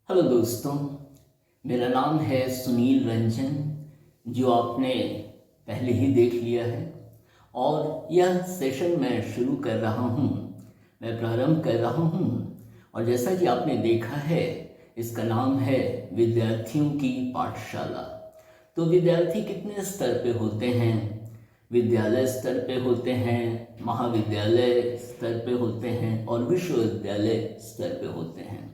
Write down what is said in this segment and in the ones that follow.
Hello दोस्तों, मेरा नाम है सुनील रंजन, जो आपने पहले ही देख लिया है। और यह सेशन मैं शुरू कर रहा हूँ, मैं प्रारंभ कर रहा हूँ। और जैसा कि आपने देखा है, इसका नाम है विद्यार्थियों की पाठशाला। तो विद्यार्थी कितने स्तर पे होते हैं? विद्यालय स्तर पे होते हैं, महाविद्यालय स्तर पे होते हैं और विश्वविद्यालय स्तर पे होते हैं।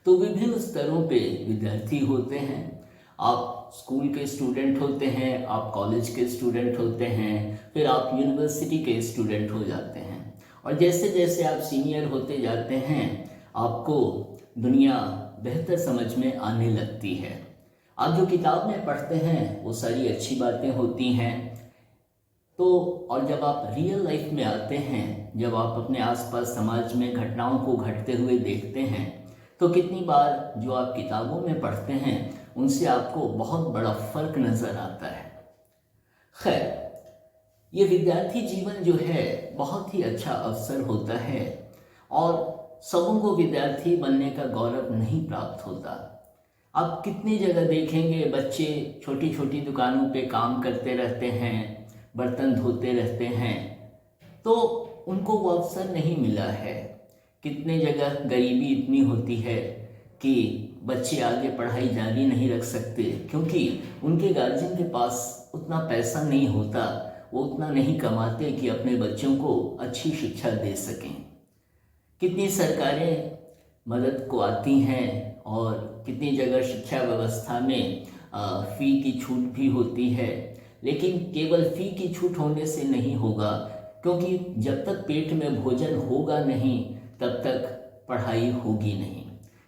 तो विभिन्न स्तरों पे विद्यार्थी होते हैं। आप स्कूल के स्टूडेंट होते हैं, आप कॉलेज के स्टूडेंट होते हैं, फिर आप यूनिवर्सिटी के स्टूडेंट हो जाते हैं। और जैसे जैसे आप सीनियर होते जाते हैं, आपको दुनिया बेहतर समझ में आने लगती है। आप जो किताब में पढ़ते हैं वो सारी अच्छी बातें होती हैं। तो और जब आप रियल लाइफ में आते हैं, जब आप अपने आसपास समाज में घटनाओं को घटते हुए देखते हैं, तो कितनी बार जो आप किताबों में पढ़ते हैं उनसे आपको बहुत बड़ा फर्क नज़र आता है। खैर, ये विद्यार्थी जीवन जो है बहुत ही अच्छा अवसर होता है और सबों को विद्यार्थी बनने का गौरव नहीं प्राप्त होता। आप कितनी जगह देखेंगे, बच्चे छोटी छोटी दुकानों पे काम करते रहते हैं, बर्तन धोते रहते हैं, तो उनको वो अवसर नहीं मिला है। कितने जगह गरीबी इतनी होती है कि बच्चे आगे पढ़ाई जारी नहीं रख सकते, क्योंकि उनके गार्जियन के पास उतना पैसा नहीं होता, वो उतना नहीं कमाते कि अपने बच्चों को अच्छी शिक्षा दे सकें। कितनी सरकारें मदद को आती हैं और कितनी जगह शिक्षा व्यवस्था में फ़ी की छूट भी होती है, लेकिन केवल फ़ी की छूट होने से नहीं होगा, क्योंकि जब तक पेट में भोजन होगा नहीं तब तक पढ़ाई होगी नहीं।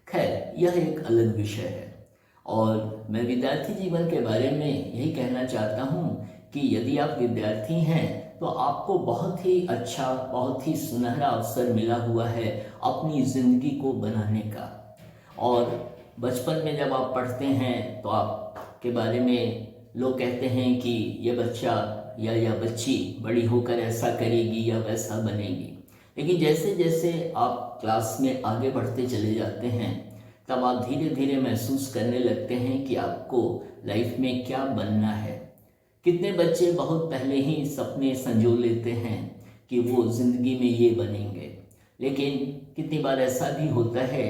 खैर, यह एक अलग विषय है। और मैं विद्यार्थी जीवन के बारे में यही कहना चाहता हूँ कि यदि आप विद्यार्थी हैं तो आपको बहुत ही अच्छा, बहुत ही सुनहरा अवसर मिला हुआ है अपनी ज़िंदगी को बनाने का। और बचपन में जब आप पढ़ते हैं तो आपके बारे में लोग कहते हैं कि यह बच्चा या यह बच्ची बड़ी होकर ऐसा करेगी या वैसा बनेगी। लेकिन जैसे जैसे आप क्लास में आगे बढ़ते चले जाते हैं, तब आप धीरे धीरे महसूस करने लगते हैं कि आपको लाइफ में क्या बनना है। कितने बच्चे बहुत पहले ही सपने संजो लेते हैं कि वो ज़िंदगी में ये बनेंगे, लेकिन कितनी बार ऐसा भी होता है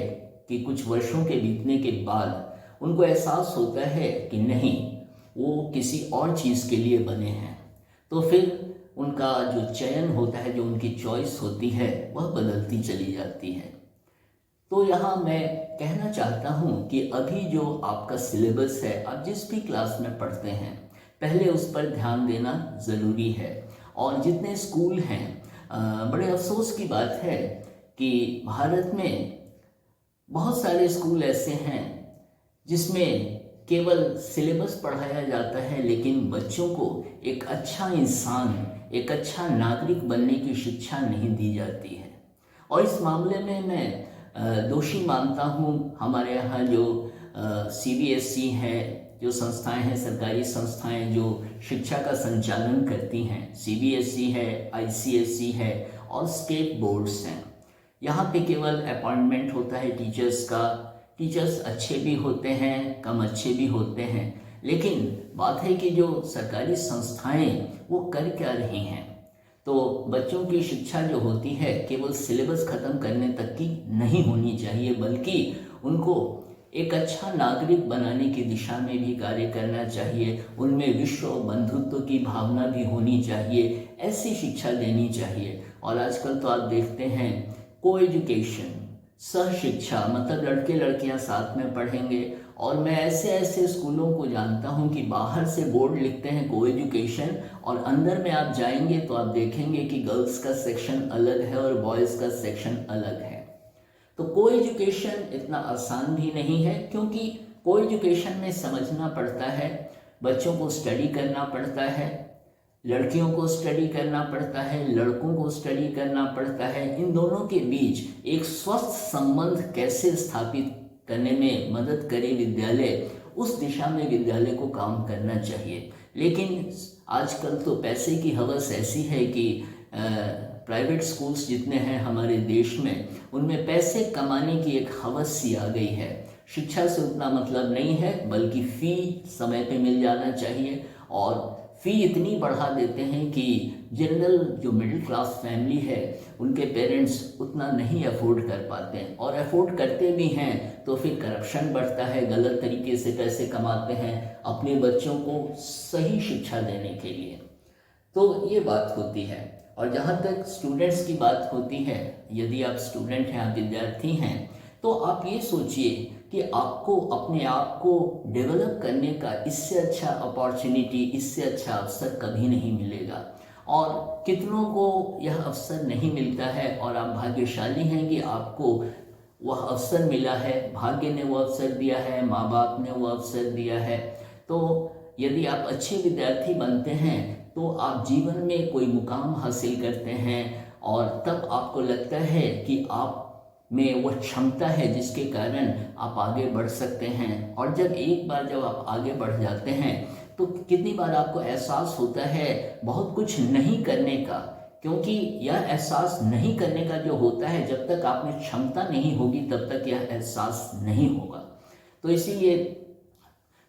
कि कुछ वर्षों के बीतने के बाद उनको एहसास होता है कि नहीं, वो किसी और चीज़ के लिए बने हैं। तो फिर उनका जो चयन होता है, जो उनकी चॉइस होती है, वह बदलती चली जाती है। तो यहाँ मैं कहना चाहता हूँ कि अभी जो आपका सिलेबस है, आप जिस भी क्लास में पढ़ते हैं, पहले उस पर ध्यान देना ज़रूरी है। और जितने स्कूल हैं, बड़े अफसोस की बात है कि भारत में बहुत सारे स्कूल ऐसे हैं जिसमें केवल सिलेबस पढ़ाया जाता है, लेकिन बच्चों को एक अच्छा इंसान, एक अच्छा नागरिक बनने की शिक्षा नहीं दी जाती है। और इस मामले में मैं दोषी मानता हूँ हमारे यहाँ जो CBSE है, जो संस्थाएं हैं, सरकारी संस्थाएं जो शिक्षा का संचालन करती हैं, CBSE है, ICSE है और स्टेट बोर्ड्स हैं। यहाँ पे केवल अपॉइंटमेंट होता है टीचर्स का। टीचर्स अच्छे भी होते हैं, कम अच्छे भी होते हैं, लेकिन बात है कि जो सरकारी संस्थाएं वो कर क्या रही हैं। तो बच्चों की शिक्षा जो होती है केवल सिलेबस ख़त्म करने तक की नहीं होनी चाहिए, बल्कि उनको एक अच्छा नागरिक बनाने की दिशा में भी कार्य करना चाहिए। उनमें विश्व बंधुत्व की भावना भी होनी चाहिए, ऐसी शिक्षा देनी चाहिए। और आजकल तो आप देखते हैं को एजुकेशन, सह शिक्षा, मतलब लड़के लड़कियां साथ में पढ़ेंगे। और मैं ऐसे ऐसे स्कूलों को जानता हूं कि बाहर से बोर्ड लिखते हैं को एजुकेशन, और अंदर में आप जाएंगे तो आप देखेंगे कि गर्ल्स का सेक्शन अलग है और बॉयज़ का सेक्शन अलग है। तो को एजुकेशन इतना आसान भी नहीं है, क्योंकि को एजुकेशन में समझना पड़ता है, बच्चों को स्टडी करना पड़ता है, लड़कियों को स्टडी करना पड़ता है, लड़कों को स्टडी करना पड़ता है। इन दोनों के बीच एक स्वस्थ संबंध कैसे स्थापित करने में मदद करे विद्यालय, उस दिशा में विद्यालय को काम करना चाहिए। लेकिन आजकल तो पैसे की हवस ऐसी है कि प्राइवेट स्कूल्स जितने हैं हमारे देश में, उनमें पैसे कमाने की एक हवस सी आ गई है। शिक्षा से उतना मतलब नहीं है, बल्कि फ़ी समय पे मिल जाना चाहिए। और फ़ी इतनी बढ़ा देते हैं कि जनरल जो मिडिल क्लास फैमिली है उनके पेरेंट्स उतना नहीं अफोर्ड कर पाते हैं, और अफोर्ड करते भी हैं तो फिर करप्शन बढ़ता है, गलत तरीके से पैसे कमाते हैं अपने बच्चों को सही शिक्षा देने के लिए। तो ये बात होती है। और जहाँ तक स्टूडेंट्स की बात होती है, यदि आप स्टूडेंट हैं, आप विद्यार्थी हैं, तो आप ये सोचिए कि आपको अपने आप को डेवलप करने का इससे अच्छा अपॉर्चुनिटी, इससे अच्छा अवसर कभी नहीं मिलेगा। और कितनों को यह अवसर नहीं मिलता है, और आप भाग्यशाली हैं कि आपको वह अवसर मिला है, भाग्य ने वो अवसर दिया है, माँ बाप ने वो अवसर दिया है। तो यदि आप अच्छे विद्यार्थी बनते हैं तो आप जीवन में कोई मुकाम हासिल करते हैं, और तब आपको लगता है कि आप में वह क्षमता है जिसके कारण आप आगे बढ़ सकते हैं। और एक बार जब आप आगे बढ़ जाते हैं तो कितनी बार आपको एहसास होता है बहुत कुछ नहीं करने का, क्योंकि यह एहसास नहीं करने का जो होता है, जब तक आप में क्षमता नहीं होगी तब तक यह एहसास नहीं होगा। तो इसीलिए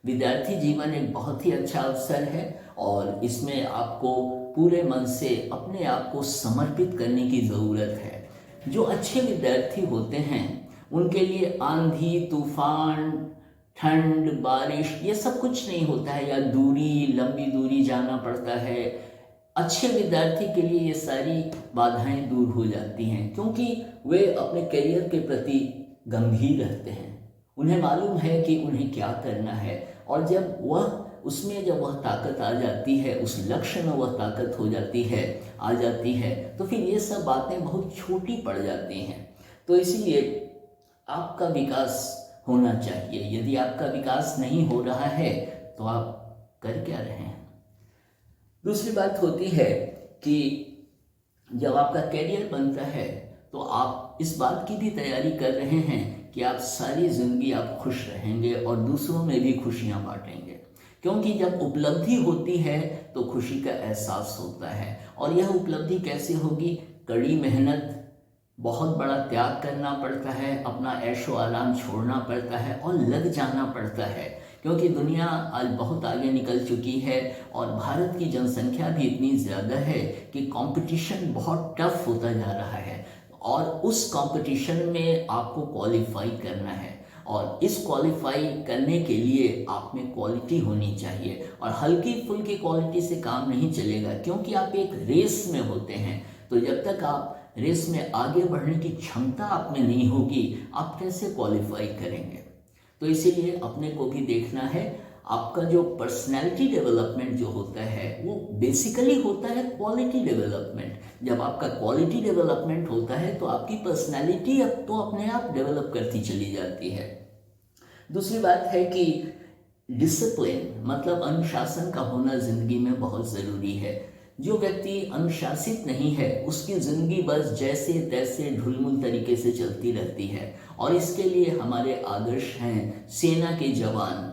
विद्यार्थी जीवन एक बहुत ही अच्छा अवसर है, और इसमें आपको पूरे मन से अपने आप को समर्पित करने की ज़रूरत है। जो अच्छे विद्यार्थी होते हैं उनके लिए आंधी, तूफान, ठंड, बारिश ये सब कुछ नहीं होता है, या लंबी दूरी जाना पड़ता है। अच्छे विद्यार्थी के लिए ये सारी बाधाएं दूर हो जाती हैं, क्योंकि वे अपने करियर के प्रति गंभीर रहते हैं। उन्हें मालूम है कि उन्हें क्या करना है, और जब वह ताकत आ जाती है, उस लक्ष्य में वह ताकत आ जाती है, तो फिर ये सब बातें बहुत छोटी पड़ जाती हैं। तो इसीलिए आपका विकास होना चाहिए। यदि आपका विकास नहीं हो रहा है तो आप कर क्या रहे हैं। दूसरी बात होती है कि जब आपका करियर बनता है तो आप इस बात की भी तैयारी कर रहे हैं कि आप सारी ज़िंदगी आप खुश रहेंगे और दूसरों में भी खुशियां बांटेंगे, क्योंकि जब उपलब्धि होती है तो खुशी का एहसास होता है। और यह उपलब्धि कैसे होगी? कड़ी मेहनत, बहुत बड़ा त्याग करना पड़ता है, अपना ऐशो आराम छोड़ना पड़ता है और लग जाना पड़ता है, क्योंकि दुनिया आज बहुत आगे निकल चुकी है और भारत की जनसंख्या भी इतनी ज़्यादा है कि कंपटीशन बहुत टफ होता जा रहा है, और उस कंपटीशन में आपको क्वालिफाई करना है। और इस क्वालिफाई करने के लिए आप में क्वालिटी होनी चाहिए, और हल्की फुल्की क्वालिटी से काम नहीं चलेगा, क्योंकि आप एक रेस में होते हैं। तो जब तक आप रेस में आगे बढ़ने की क्षमता आप में नहीं होगी, आप कैसे क्वालिफाई करेंगे? तो इसीलिए अपने को भी देखना है। आपका जो पर्सनैलिटी डेवलपमेंट जो होता है वो बेसिकली होता है क्वालिटी डेवलपमेंट। जब आपका क्वालिटी डेवलपमेंट होता है तो आपकी पर्सनैलिटी अब तो अपने आप डेवलप करती चली जाती है। दूसरी बात है कि डिसिप्लिन मतलब अनुशासन का होना ज़िंदगी में बहुत ज़रूरी है। जो व्यक्ति अनुशासित नहीं है उसकी ज़िंदगी बस जैसे तैसे ढुलमुल तरीके से चलती रहती है, और इसके लिए हमारे आदर्श हैं सेना के जवान।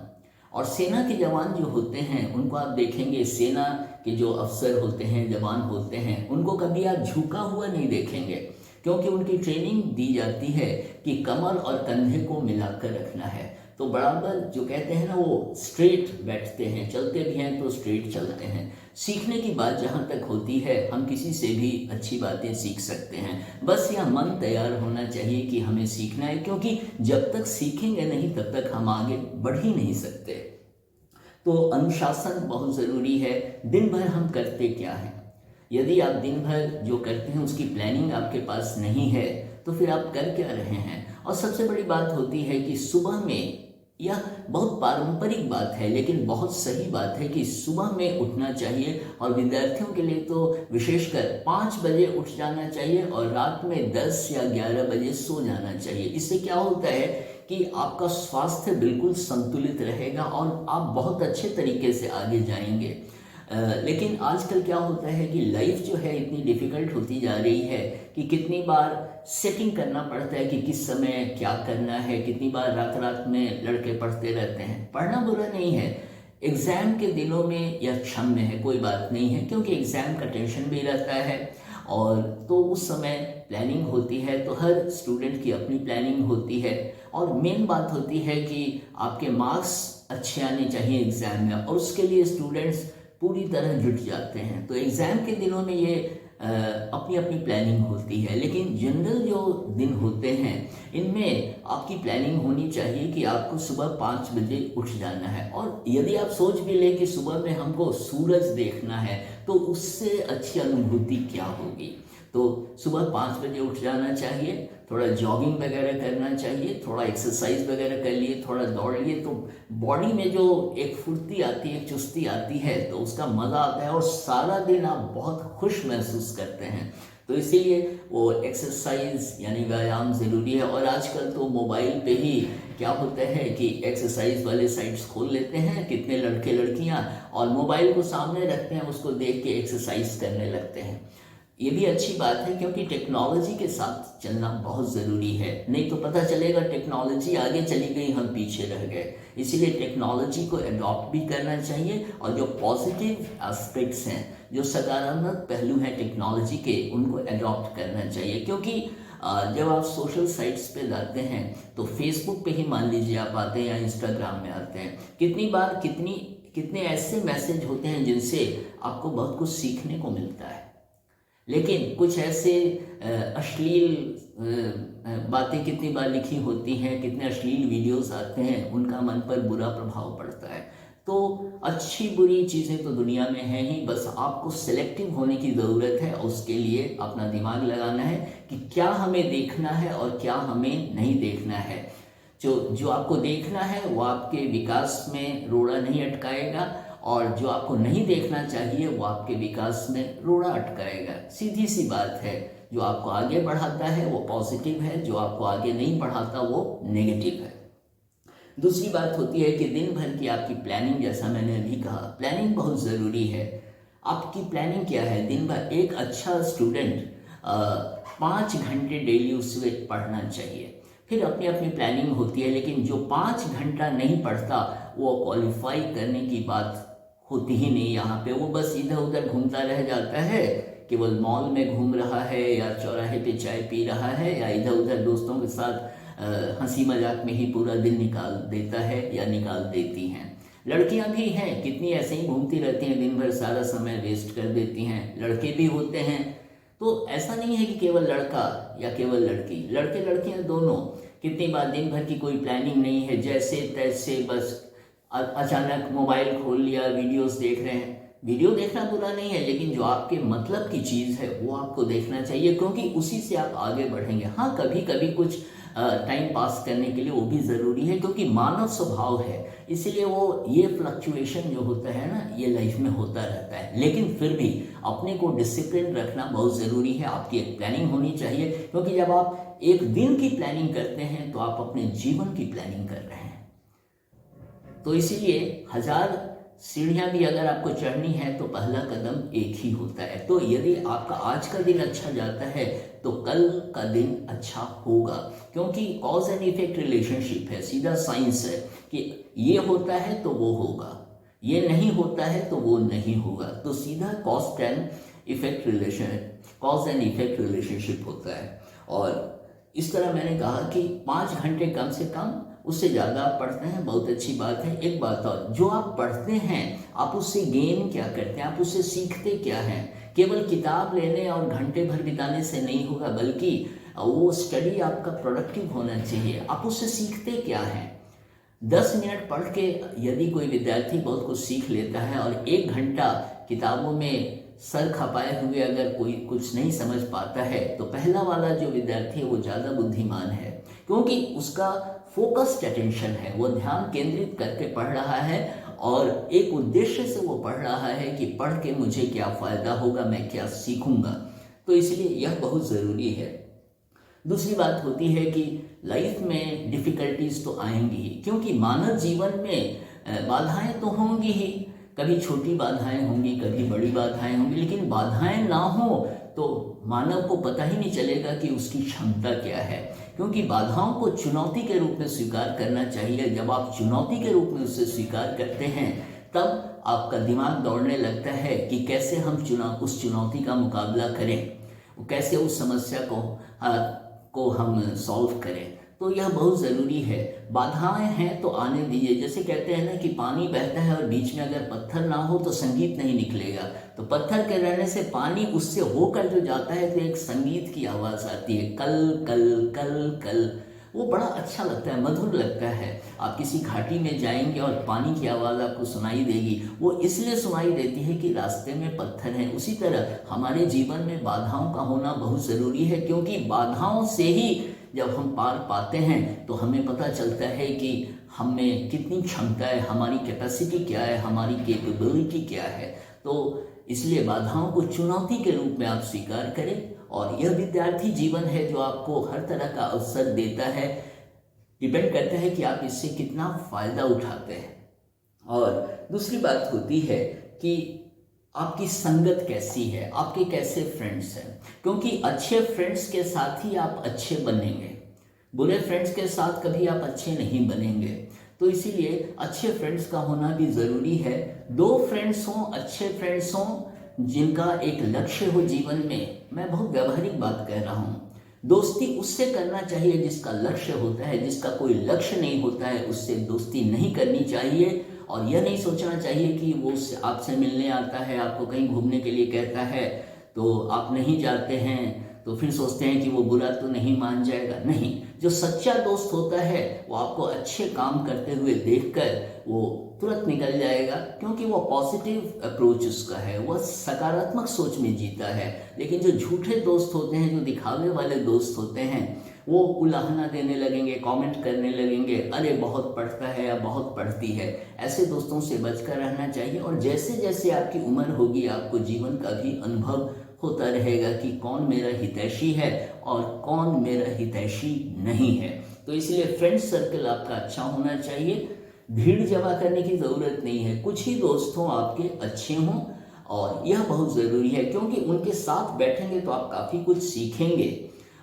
और सेना के जवान जो होते हैं उनको आप देखेंगे, सेना के जो अफसर होते हैं, जवान होते हैं, उनको कभी आप झुका हुआ नहीं देखेंगे, क्योंकि उनकी ट्रेनिंग दी जाती है कि कमर और कंधे को मिलाकर रखना है। तो बराबर जो कहते हैं ना, वो स्ट्रेट बैठते हैं, चलते भी हैं तो स्ट्रेट चलते हैं। सीखने की बात जहाँ तक होती है, हम किसी से भी अच्छी बातें सीख सकते हैं, बस यह मन तैयार होना चाहिए कि हमें सीखना है, क्योंकि जब तक सीखेंगे नहीं तब तक हम आगे बढ़ ही नहीं सकते। तो अनुशासन बहुत ज़रूरी है। दिन भर हम करते क्या हैं? यदि आप दिन भर जो करते हैं उसकी प्लानिंग आपके पास नहीं है तो फिर आप कर क्या रहे हैं? और सबसे बड़ी बात होती है कि सुबह में, यह बहुत पारंपरिक बात है लेकिन बहुत सही बात है कि सुबह में उठना चाहिए, और विद्यार्थियों के लिए तो विशेषकर 5 बजे उठ जाना चाहिए और रात में 10 या 11 बजे सो जाना चाहिए। इससे क्या होता है कि आपका स्वास्थ्य बिल्कुल संतुलित रहेगा और आप बहुत अच्छे तरीके से आगे जाएंगे। लेकिन आजकल क्या होता है कि लाइफ जो है इतनी डिफ़िकल्ट होती जा रही है कि कितनी बार सेटिंग करना पड़ता है कि किस समय क्या करना है। कितनी बार रात रात में लड़के पढ़ते रहते हैं। पढ़ना बुरा नहीं है, एग्ज़ाम के दिनों में या क्षम में है, कोई बात नहीं है, क्योंकि एग्ज़ाम का टेंशन भी रहता है और तो उस समय प्लानिंग होती है, तो हर स्टूडेंट की अपनी प्लानिंग होती है। और मेन बात होती है कि आपके मार्क्स अच्छे आने चाहिए एग्ज़ाम में, और उसके लिए स्टूडेंट्स पूरी तरह जुट जाते हैं। तो एग्ज़ाम के दिनों में ये अपनी अपनी प्लानिंग होती है, लेकिन जनरल जो दिन होते हैं इनमें आपकी प्लानिंग होनी चाहिए कि आपको सुबह 5 बजे उठ जाना है। और यदि आप सोच भी लें कि सुबह में हमको सूरज देखना है, तो उससे अच्छी अनुभूति क्या होगी। तो सुबह 5 बजे उठ जाना चाहिए, थोड़ा जॉगिंग वगैरह करना चाहिए, थोड़ा एक्सरसाइज वगैरह कर लिए, थोड़ा दौड़ लिए, तो बॉडी में जो एक फुर्ती आती है, एक चुस्ती आती है, तो उसका मज़ा आता है और सारा दिन आप बहुत खुश महसूस करते हैं। तो इसीलिए वो एक्सरसाइज यानी व्यायाम ज़रूरी है। और आजकल तो मोबाइल पे ही क्या होता है कि एक्सरसाइज वाले साइट्स खोल लेते हैं कितने लड़के लड़कियां, और मोबाइल को सामने रखते हैं, उसको देख के एक्सरसाइज करने लगते हैं। ये भी अच्छी बात है, क्योंकि टेक्नोलॉजी के साथ चलना बहुत ज़रूरी है, नहीं तो पता चलेगा टेक्नोलॉजी आगे चली गई, हम पीछे रह गए। इसीलिए टेक्नोलॉजी को अडॉप्ट भी करना चाहिए, और जो पॉजिटिव एस्पेक्ट्स हैं, जो सकारात्मक पहलू हैं टेक्नोलॉजी के, उनको अडॉप्ट करना चाहिए। क्योंकि जब आप सोशल साइट्स पे जाते हैं, तो फेसबुक पे ही मान लीजिए आप आते हैं या इंस्टाग्राम में आते हैं, कितनी बार कितने ऐसे मैसेज होते हैं जिनसे आपको बहुत कुछ सीखने को मिलता है, लेकिन कुछ ऐसे अश्लील बातें कितनी बार लिखी होती हैं, कितने अश्लील वीडियोस आते हैं, उनका मन पर बुरा प्रभाव पड़ता है। तो अच्छी बुरी चीज़ें तो दुनिया में हैं ही, बस आपको सिलेक्टिव होने की ज़रूरत है, और उसके लिए अपना दिमाग लगाना है कि क्या हमें देखना है और क्या हमें नहीं देखना है। जो आपको देखना है वो आपके विकास में रोड़ा नहीं अटकाएगा, और जो आपको नहीं देखना चाहिए वो आपके विकास में रोड़ा अटकाएगा। सीधी सी बात है, जो आपको आगे बढ़ाता है वो पॉजिटिव है, जो आपको आगे नहीं बढ़ाता वो नेगेटिव है। दूसरी बात होती है कि दिन भर की आपकी प्लानिंग, जैसा मैंने अभी कहा, प्लानिंग बहुत ज़रूरी है। आपकी प्लानिंग क्या है दिन भर? एक अच्छा स्टूडेंट 5 घंटे डेली उससे पढ़ना चाहिए। फिर अपनी अपनी प्लानिंग होती है, लेकिन जो 5 घंटा नहीं पढ़ता वो क्वालिफाई करने की बात होती ही नहीं यहाँ पे। वो बस इधर उधर घूमता रह जाता है, केवल मॉल में घूम रहा है, या चौराहे पे चाय पी रहा है, या इधर उधर दोस्तों के साथ हंसी मजाक में ही पूरा दिन निकाल देता है या निकाल देती हैं। लड़कियां भी हैं, कितनी ऐसे ही घूमती रहती हैं, दिन भर सारा समय वेस्ट कर देती हैं। लड़के भी होते हैं। तो ऐसा नहीं है कि केवल लड़का या केवल लड़की, लड़के लड़कियां दोनों। कितनी बार दिन भर की कोई प्लानिंग नहीं है, जैसे तैसे बस अचानक मोबाइल खोल लिया, वीडियोस देख रहे हैं। वीडियो देखना बुरा नहीं है, लेकिन जो आपके मतलब की चीज़ है वो आपको देखना चाहिए, क्योंकि उसी से आप आगे बढ़ेंगे। हाँ, कभी कभी कुछ टाइम पास करने के लिए वो भी ज़रूरी है, क्योंकि मानव स्वभाव है, इसलिए वो ये फ्लक्चुएशन जो होता है ना, ये लाइफ में होता रहता है। लेकिन फिर भी अपने को डिसिप्लिन रखना बहुत ज़रूरी है। आपकी एक प्लानिंग होनी चाहिए, क्योंकि जब आप एक दिन की प्लानिंग करते हैं तो आप अपने जीवन की प्लानिंग कर रहे हैं। तो इसीलिए 1000 सीढ़ियाँ भी अगर आपको चढ़नी है तो पहला कदम एक ही होता है। तो यदि आपका आज का दिन अच्छा जाता है तो कल का दिन अच्छा होगा, क्योंकि कॉज एंड इफेक्ट रिलेशनशिप है, सीधा साइंस है कि ये होता है तो वो होगा, ये नहीं होता है तो वो नहीं होगा। तो सीधा कॉज एंड इफेक्ट रिलेशनशिप होता है। और इस तरह मैंने कहा कि 5 घंटे कम से कम, उससे ज़्यादा आप पढ़ते हैं बहुत अच्छी बात है। एक बात और, जो आप पढ़ते हैं आप उससे गेन क्या करते हैं, आप उससे सीखते क्या हैं? केवल किताब लेने और घंटे भर बिताने से नहीं होगा, बल्कि वो स्टडी आपका प्रोडक्टिव होना चाहिए। आप उससे सीखते क्या हैं? 10 मिनट पढ़ के यदि कोई विद्यार्थी बहुत कुछ सीख लेता है, और 1 घंटा किताबों में सर खपाए हुए अगर कोई कुछ नहीं समझ पाता है, तो पहला वाला जो विद्यार्थी है वो ज़्यादा बुद्धिमान है, क्योंकि उसका फोकस्ड अटेंशन है, वो ध्यान केंद्रित करके पढ़ रहा है, और एक उद्देश्य से वो पढ़ रहा है कि पढ़ के मुझे क्या फ़ायदा होगा, मैं क्या सीखूंगा। तो इसलिए यह बहुत ज़रूरी है। दूसरी बात होती है कि लाइफ में डिफ़िकल्टीज तो आएंगी ही, क्योंकि मानव जीवन में बाधाएं तो होंगी ही। कभी छोटी बाधाएं होंगी, कभी बड़ी बाधाएं होंगी, लेकिन बाधाएं ना हो तो मानव को पता ही नहीं चलेगा कि उसकी क्षमता क्या है। क्योंकि बाधाओं को चुनौती के रूप में स्वीकार करना चाहिए। जब आप चुनौती के रूप में उसे स्वीकार करते हैं, तब आपका दिमाग दौड़ने लगता है कि कैसे हम उस चुनौती का मुकाबला करें। वो कैसे उस समस्या को हम सॉल्व करें। तो यह बहुत ज़रूरी है। बाधाएं हैं तो आने दीजिए। जैसे कहते हैं ना कि पानी बहता है और बीच में अगर पत्थर ना हो तो संगीत नहीं निकलेगा। तो पत्थर के रहने से पानी उससे होकर जो जाता है तो एक संगीत की आवाज़ आती है, कल कल कल कल। वो बड़ा अच्छा लगता है, मधुर लगता है। आप किसी घाटी में जाएंगे और पानी की आवाज़ आपको सुनाई देगी। वो इसलिए सुनाई देती है कि रास्ते में पत्थर हैं। उसी तरह हमारे जीवन में बाधाओं का होना बहुत ज़रूरी है, क्योंकि बाधाओं से ही जब हम पार पाते हैं तो हमें पता चलता है कि हम में कितनी क्षमता है, हमारी कैपेसिटी क्या है, हमारी कैपेबिलिटी क्या है। तो इसलिए बाधाओं को चुनौती के रूप में आप स्वीकार करें। और यह विद्यार्थी जीवन है जो आपको हर तरह का अवसर देता है। डिपेंड करता है कि आप इससे कितना फ़ायदा उठाते हैं। और दूसरी बात होती है कि आपकी संगत कैसी है, आपके कैसे फ्रेंड्स हैं, क्योंकि अच्छे फ्रेंड्स के साथ ही आप अच्छे बनेंगे। बुरे फ्रेंड्स के साथ कभी आप अच्छे नहीं बनेंगे। तो इसीलिए अच्छे फ्रेंड्स का होना भी ज़रूरी है। दो फ्रेंड्स हों, अच्छे फ्रेंड्स हों, जिनका एक लक्ष्य हो जीवन में। मैं बहुत व्यावहारिक बात कह रहा हूँ। दोस्ती उससे करना चाहिए जिसका लक्ष्य होता है। जिसका कोई लक्ष्य नहीं होता है उससे दोस्ती नहीं करनी चाहिए। और यह नहीं सोचना चाहिए कि वो आपसे मिलने आता है, आपको कहीं घूमने के लिए कहता है तो आप नहीं जाते हैं, तो फिर सोचते हैं कि वो बुरा तो नहीं मान जाएगा। नहीं, जो सच्चा दोस्त होता है वो आपको अच्छे काम करते हुए देखकर वो तुरंत निकल जाएगा, क्योंकि वो पॉजिटिव अप्रोच उसका है, वह सकारात्मक सोच में जीता है। लेकिन जो झूठे दोस्त होते हैं, जो दिखावे वाले दोस्त होते हैं, वो उलाहना देने लगेंगे, कमेंट करने लगेंगे, अरे बहुत पढ़ता है या बहुत पढ़ती है। ऐसे दोस्तों से बचकर रहना चाहिए। और जैसे जैसे आपकी उम्र होगी आपको जीवन का भी अनुभव होता रहेगा कि कौन मेरा हितैषी है और कौन मेरा हितैषी नहीं है। तो इसलिए फ्रेंड सर्कल आपका अच्छा होना चाहिए। भीड़ जमा करने की ज़रूरत नहीं है। कुछ ही दोस्त हों आपके अच्छे हों, और यह बहुत ज़रूरी है, क्योंकि उनके साथ बैठेंगे तो आप काफ़ी कुछ सीखेंगे।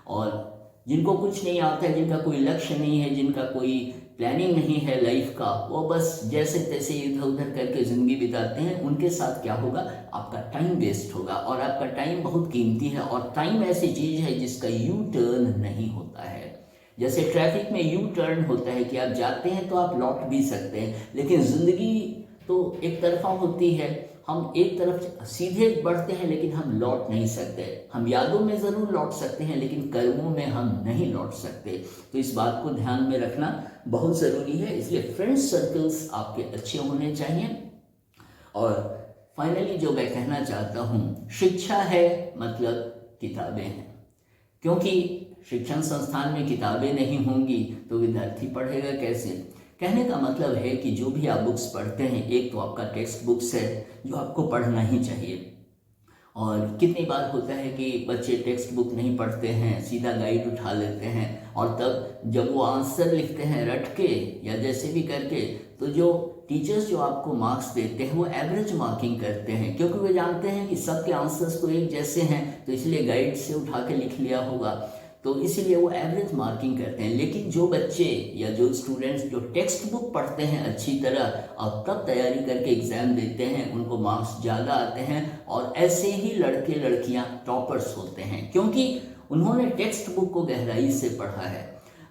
और जिनको कुछ नहीं आता है, जिनका कोई लक्ष्य नहीं है, जिनका कोई प्लानिंग नहीं है लाइफ का, वो बस जैसे तैसे इधर उधर करके ज़िंदगी बिताते हैं, उनके साथ क्या होगा, आपका टाइम वेस्ट होगा। और आपका टाइम बहुत कीमती है। और टाइम ऐसी चीज़ है जिसका यू टर्न नहीं होता है। जैसे ट्रैफिक में यू टर्न होता है कि आप जाते हैं तो आप लौट भी सकते हैं, लेकिन ज़िंदगी तो एक तरफा होती है। हम एक तरफ सीधे बढ़ते हैं लेकिन हम लौट नहीं सकते। हम यादों में ज़रूर लौट सकते हैं लेकिन कर्मों में हम नहीं लौट सकते। तो इस बात को ध्यान में रखना बहुत ज़रूरी है। इसलिए फ्रेंड सर्कल्स आपके अच्छे होने चाहिए। और फाइनली जो मैं कहना चाहता हूँ, शिक्षा है मतलब किताबें हैं। क्योंकि शिक्षण संस्थान में किताबें नहीं होंगी तो विद्यार्थी पढ़ेगा कैसे। कहने का मतलब है कि जो भी आप बुक्स पढ़ते हैं, एक तो आपका टेक्स्ट बुक्स है जो आपको पढ़ना ही चाहिए। और कितनी बार होता है कि बच्चे टेक्स्ट बुक नहीं पढ़ते हैं, सीधा गाइड उठा लेते हैं, और तब जब वो आंसर लिखते हैं रट के या जैसे भी करके, तो जो टीचर्स जो आपको मार्क्स देते हैं वो एवरेज मार्किंग करते हैं, क्योंकि वे जानते हैं कि सबके आंसर्स तो एक जैसे हैं, तो इसलिए गाइड से उठा के लिख लिया होगा, तो इसीलिए वो एवरेज मार्किंग करते हैं। लेकिन जो बच्चे या जो स्टूडेंट्स जो टेक्स्ट बुक पढ़ते हैं अच्छी तरह और तब तैयारी करके एग्ज़ाम देते हैं, उनको मार्क्स ज़्यादा आते हैं। और ऐसे ही लड़के लड़कियां टॉपर्स होते हैं, क्योंकि उन्होंने टेक्स्ट बुक को गहराई से पढ़ा है।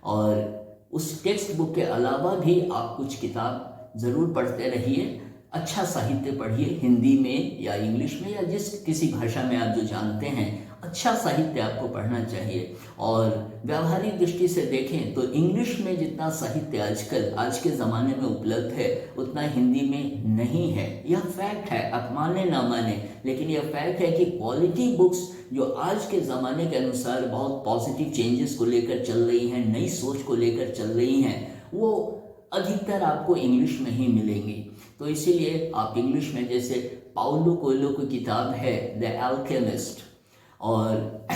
और उस टेक्स्ट बुक के अलावा भी आप कुछ किताब ज़रूर पढ़ते रहिए। अच्छा साहित्य पढ़िए, हिंदी में या इंग्लिश में या जिस किसी भाषा में आप जो जानते हैं, अच्छा साहित्य आपको पढ़ना चाहिए। और व्यावहारिक दृष्टि से देखें तो इंग्लिश में जितना साहित्य आजकल आज के ज़माने में उपलब्ध है उतना हिंदी में नहीं है। यह फैक्ट है, आप माने ना माने, लेकिन यह फैक्ट है कि क्वालिटी बुक्स जो आज के ज़माने के अनुसार बहुत पॉजिटिव चेंजेस को लेकर चल रही हैं, नई सोच को लेकर चल रही हैं, वो अधिकतर आपको इंग्लिश में ही मिलेंगी। तो इसीलिए आप इंग्लिश में, जैसे पाउलो कोएल्हो की किताब है द अल्केमिस्ट, और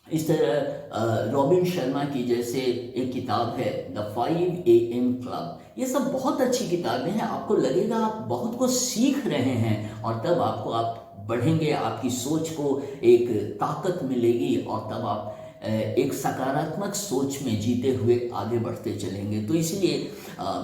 इस तरह रॉबिन शर्मा की जैसे एक किताब है द 5 AM क्लब, ये सब बहुत अच्छी किताबें हैं। आपको लगेगा आप बहुत कुछ सीख रहे हैं, और तब आप बढ़ेंगे, आपकी सोच को एक ताकत मिलेगी, और तब आप एक सकारात्मक सोच में जीते हुए आगे बढ़ते चलेंगे। तो इसलिए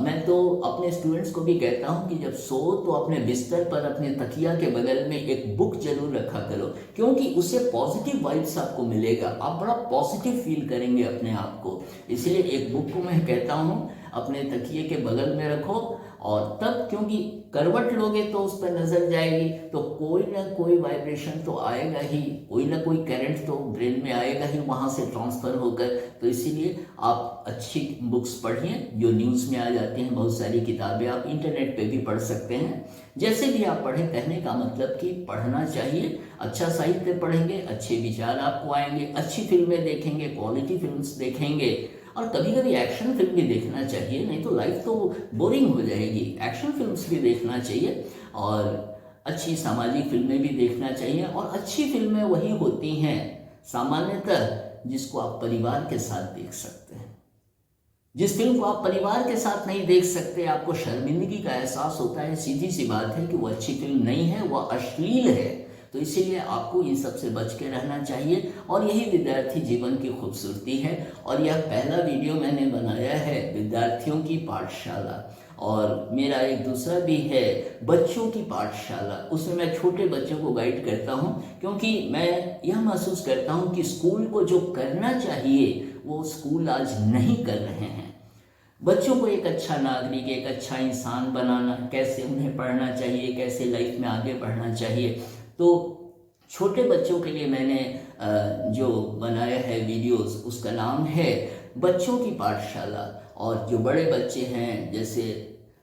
मैं तो अपने स्टूडेंट्स को भी कहता हूँ कि जब सो तो अपने बिस्तर पर अपने तकिया के बगल में एक बुक जरूर रखा करो, क्योंकि उससे पॉजिटिव वाइब्स आपको मिलेगा, आप बड़ा पॉजिटिव फील करेंगे अपने आप को। इसलिए एक बुक को मैं कहता हूँ अपने तकिए के बगल में रखो, और तब क्योंकि करवट लोगे तो उस पर नजर जाएगी तो कोई ना कोई वाइब्रेशन तो आएगा ही, कोई ना कोई करंट तो ब्रेन में आएगा ही वहाँ से ट्रांसफर होकर। तो इसीलिए आप अच्छी बुक्स पढ़िए जो न्यूज़ में आ जाती हैं, बहुत सारी किताबें आप इंटरनेट पे भी पढ़ सकते हैं। जैसे भी आप पढ़ें, कहने का मतलब कि पढ़ना चाहिए, अच्छा साहित्य पढ़ेंगे, अच्छे विचार आपको आएंगे, अच्छी फिल्में देखेंगे, क्वालिटी फिल्म्स देखेंगे, और कभी कभी एक्शन फिल्म भी देखना चाहिए, नहीं तो लाइफ तो बोरिंग हो जाएगी। एक्शन फिल्म्स भी देखना चाहिए और अच्छी सामाजिक फिल्में भी देखना चाहिए। और अच्छी फिल्में वही होती हैं सामान्यतः जिसको आप परिवार के साथ देख सकते हैं। जिस फिल्म को आप परिवार के साथ नहीं देख सकते, आपको शर्मिंदगी का एहसास होता है, सीधी सी बात है कि वो अच्छी फिल्म नहीं है, वो अश्लील है। तो इसीलिए आपको इन सब से बच के रहना चाहिए, और यही विद्यार्थी जीवन की खूबसूरती है। और यह पहला वीडियो मैंने बनाया है विद्यार्थियों की पाठशाला, और मेरा एक दूसरा भी है बच्चों की पाठशाला। उसमें मैं छोटे बच्चों को गाइड करता हूं, क्योंकि मैं यह महसूस करता हूं कि स्कूल को जो करना चाहिए वो स्कूल आज नहीं कर रहे हैं। बच्चों को एक अच्छा नागरिक, एक अच्छा इंसान बनाना, कैसे उन्हें पढ़ना चाहिए, कैसे लाइफ में आगे बढ़ना चाहिए। तो छोटे बच्चों के लिए मैंने जो बनाया है वीडियोस, उसका नाम है बच्चों की पाठशाला। और जो बड़े बच्चे हैं, जैसे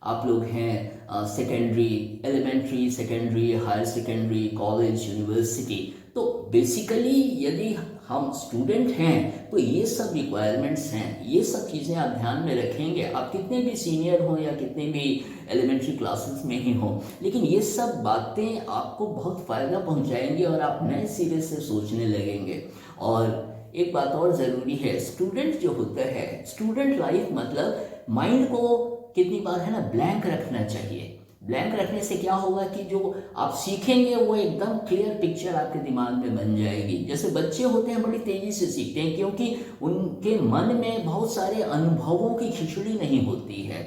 आप लोग हैं secondary, elementary, secondary, higher secondary, college, university, तो बेसिकली यदि हम स्टूडेंट हैं तो ये सब रिक्वायरमेंट्स हैं, ये सब चीज़ें आप ध्यान में रखेंगे। आप कितने भी सीनियर हो या कितने भी एलिमेंट्री क्लासेस में ही हो, लेकिन ये सब बातें आपको बहुत फ़ायदा पहुंचाएंगी और आप नए सिरे से सोचने लगेंगे। और एक बात और ज़रूरी है, स्टूडेंट जो होता है, स्टूडेंट लाइफ मतलब माइंड को कितनी बार है ना ब्लैंक रखना चाहिए। ब्लैंक रखने से क्या होगा कि जो आप सीखेंगे वो एकदम क्लियर पिक्चर आपके दिमाग में बन जाएगी। जैसे बच्चे होते हैं बड़ी तेजी से सीखते हैं, क्योंकि उनके मन में बहुत सारे अनुभवों की खिचड़ी नहीं होती है।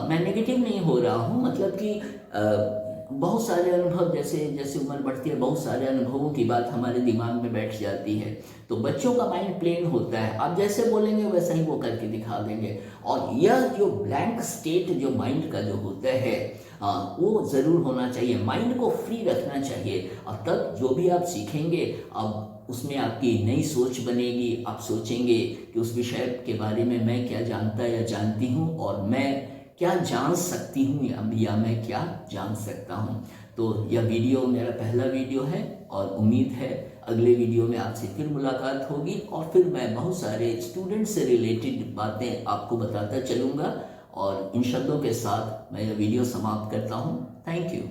मैं नेगेटिव नहीं हो रहा हूँ, मतलब कि बहुत सारे अनुभव, जैसे जैसे उम्र बढ़ती है बहुत सारे अनुभवों की बात हमारे दिमाग में बैठ जाती है। तो बच्चों का माइंड प्लेन होता है, आप जैसे बोलेंगे वैसा ही वो करके दिखा देंगे। और यह जो ब्लैंक स्टेट जो माइंड का जो होता है वो ज़रूर होना चाहिए, माइंड को फ्री रखना चाहिए। और तब जो भी आप सीखेंगे, अब उसमें आपकी नई सोच बनेगी। आप सोचेंगे कि उस विषय के बारे में मैं क्या जानता या जानती हूँ, और मैं क्या जान सकती हूँ या मैं क्या जान सकता हूँ। तो यह वीडियो मेरा पहला वीडियो है, और उम्मीद है अगले वीडियो में आपसे फिर मुलाकात होगी, और फिर मैं बहुत सारे स्टूडेंट से रिलेटेड बातें आपको बताता चलूँगा। और इन शब्दों के साथ मैं यह वीडियो समाप्त करता हूँ। Thank you.